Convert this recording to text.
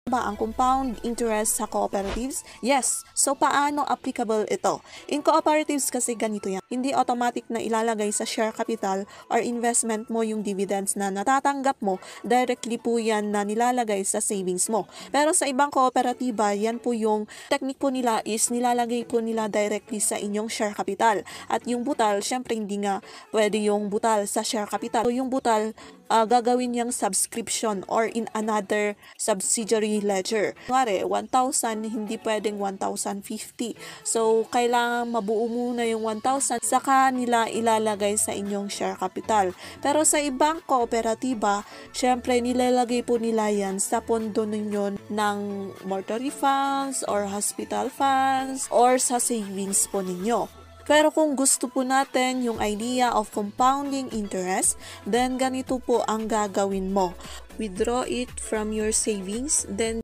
Ba ang compound interest sa cooperatives? Yes. So, paano applicable ito? In cooperatives kasi ganito yan. Hindi automatic na ilalagay sa share capital or investment mo yung dividends na natatanggap mo. Directly po yan na nilalagay sa savings mo. Pero sa ibang kooperatiba, yan po yung technique po nila is nilalagay po nila directly sa inyong share capital. At yung butal, syempre hindi nga pwede yung butal sa share capital. So, yung butal, gagawin niyang subscription or in another subsidiary ledger. Kunwari, 1,000, hindi pwedeng 1,050. So, kailangan mabuo muna yung 1,000 saka nila ilalagay sa inyong share capital. Pero sa ibang kooperatiba, syempre nilalagay po nila yan sa pondo ninyo ng mortuary funds or hospital funds or sa savings po ninyo. Pero kung gusto po natin yung idea of compounding interest, then ganito po ang gagawin mo. Withdraw it from your savings, then